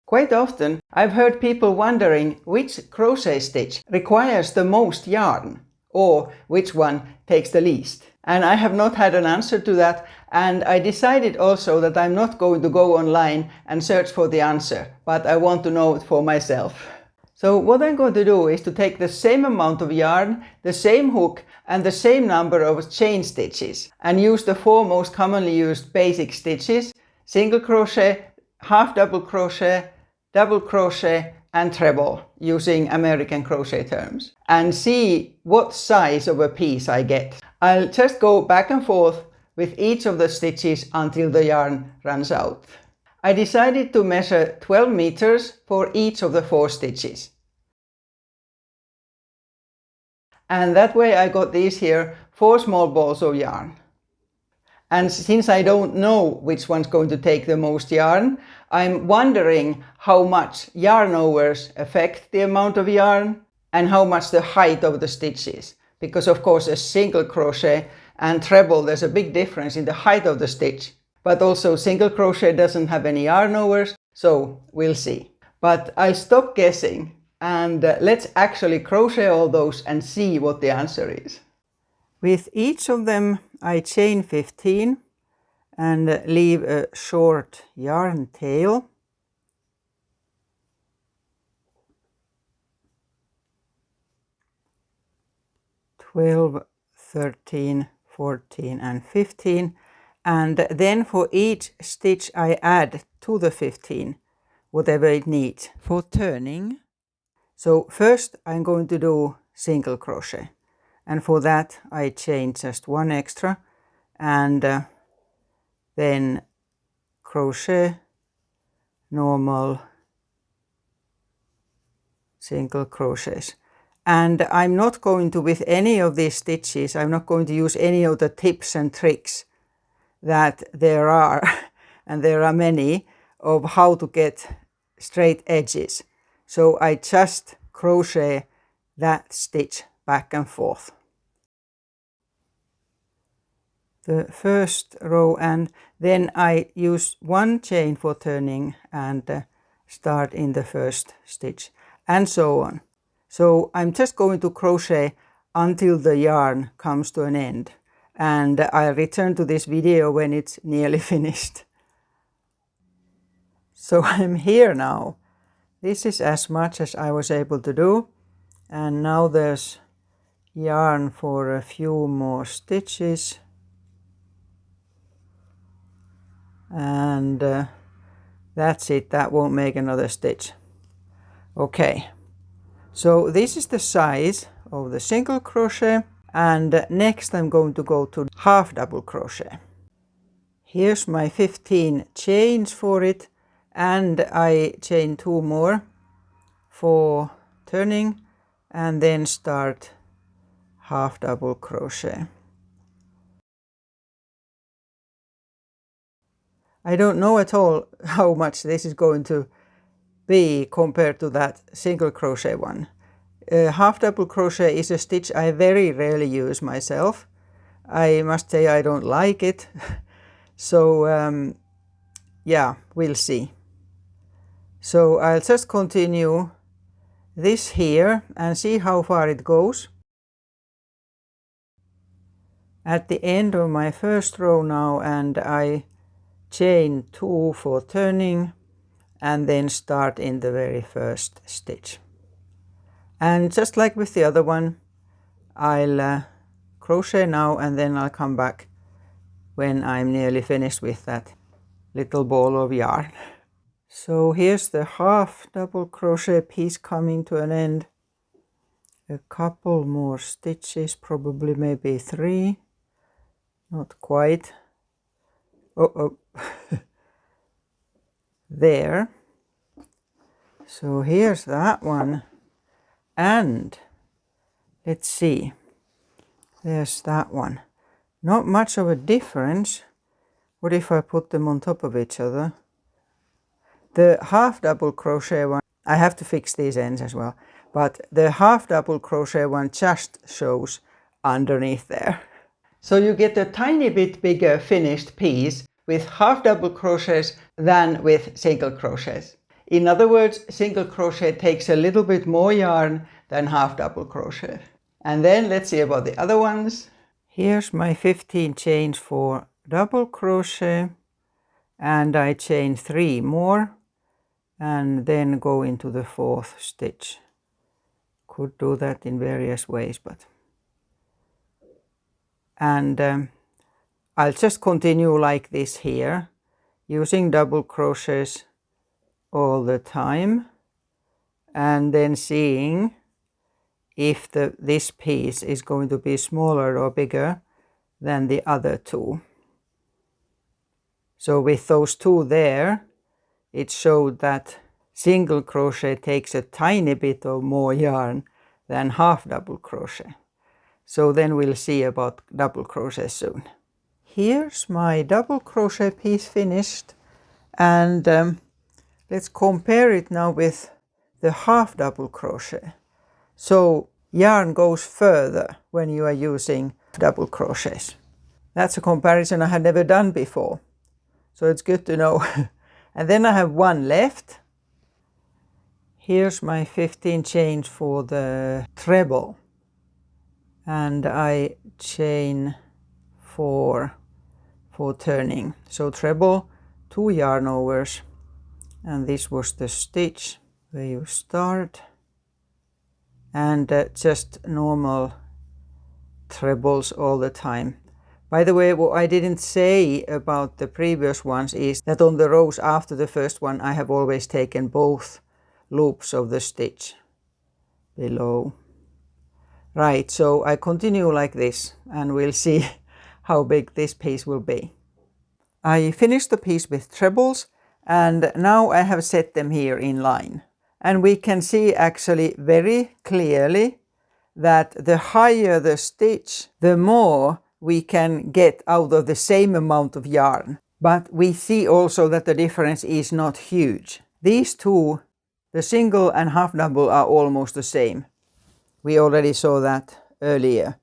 Quite often I've heard people wondering which crochet stitch requires the most yarn or which one takes the least. And I have not had an answer to that, and I decided also that I'm not going to go online and search for the answer, but I want to know it for myself. So what I'm going to do is to take the same amount of yarn, the same hook and the same number of chain stitches and use the four most commonly used basic stitches: single crochet, half double crochet, double crochet and treble, using American crochet terms, and see what size of a piece I get. I'll just go back and forth with each of the stitches until the yarn runs out. I decided to measure 12 meters for each of the 4 stitches. And that way I got these here 4 small balls of yarn. And since I don't know which one's going to take the most yarn, I'm wondering how much yarn overs affect the amount of yarn and how much the height of the stitch is. Because of course a single crochet and treble, there's a big difference in the height of the stitch. But also single crochet doesn't have any yarn overs, so we'll see. But I'll stop guessing and let's actually crochet all those and see what the answer is. With each of them I chain 15 and leave a short yarn tail. (12, 13, 14 and 15). And then for each stitch I add to the 15 whatever it needs for turning. So first I'm going to do single crochet, and for that I chain just 1 extra and then crochet, normal, single crochets. And I'm not going to, with any of these stitches, I'm not going to use any of the tips and tricks that there are, and there are many, of how to get straight edges. So I just crochet that stitch back and forth. The first row, and then I use 1 chain for turning and start in the first stitch, and so on. So I'm just going to crochet until the yarn comes to an end, and I'll return to this video when it's nearly finished. So I'm here now. This is as much as I was able to do, and now there's yarn for a few more stitches. And that's it, that won't make another stitch. Okay, so this is the size of the single crochet, and next I'm going to go to half double crochet. Here's my 15 chains for it, and I chain 2 more for turning and then start half double crochet. I don't know at all how much this is going to be compared to that single crochet one. Half double crochet is a stitch I very rarely use myself. I must say I don't like it. So yeah, we'll see. So I'll just continue this here and see how far it goes. At the end of my first row now, and I chain 2 for turning and then start in the very first stitch. And just like with the other one, I'll crochet now and then I'll come back when I'm nearly finished with that little ball of yarn. So here's the half double crochet piece coming to an end. A couple more stitches, probably maybe 3, not quite. Oh. There. So here's that one, and let's see, there's that one. Not much of a difference. What if I put them on top of each other? The half double crochet one, I have to fix these ends as well, but the half double crochet one just shows underneath there. So you get a tiny bit bigger finished piece with half double crochets than with single crochets. In other words, single crochet takes a little bit more yarn than half double crochet. And then let's see about the other ones. Here's my 15 chains for double crochet, and I chain 3 more and then go into the 4th stitch. Could do that in various ways, but I'll just continue like this here, using double crochets all the time, and then seeing if this piece is going to be smaller or bigger than the other 2. So with those 2 there, it showed that single crochet takes a tiny bit of more yarn than half double crochet. So then we'll see about double crochet soon. Here's my double crochet piece finished, and let's compare it now with the half double crochet. So yarn goes further when you are using double crochets. That's a comparison I had never done before, so it's good to know. And then I have 1 left. Here's my 15 chains for the treble, and I chain 4 for turning. So treble, 2 yarn overs, and this was the stitch where you start, and just normal trebles all the time. By the way, what I didn't say about the previous ones is that on the rows after the first one I have always taken both loops of the stitch below. Right, so I continue like this, and we'll see how big this piece will be. I finished the piece with trebles, and now I have set them here in line. And we can see actually very clearly that the higher the stitch, the more we can get out of the same amount of yarn. But we see also that the difference is not huge. These 2, the single and half double, are almost the same. We already saw that earlier.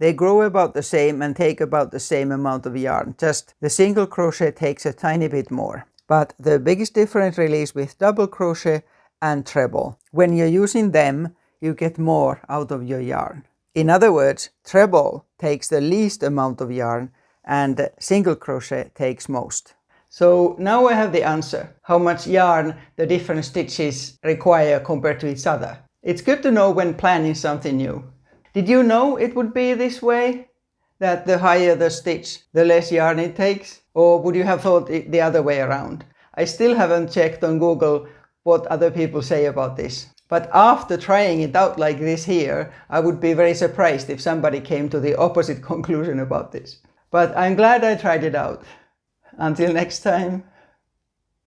They grow about the same and take about the same amount of yarn. Just the single crochet takes a tiny bit more. But the biggest difference really is with double crochet and treble. When you're using them, you get more out of your yarn. In other words, treble takes the least amount of yarn and single crochet takes most. So now I have the answer, how much yarn the different stitches require compared to each other. It's good to know when planning something new. Did you know it would be this way? That the higher the stitch, the less yarn it takes? Or would you have thought it the other way around? I still haven't checked on Google what other people say about this. But after trying it out like this here, I would be very surprised if somebody came to the opposite conclusion about this. But I'm glad I tried it out. Until next time.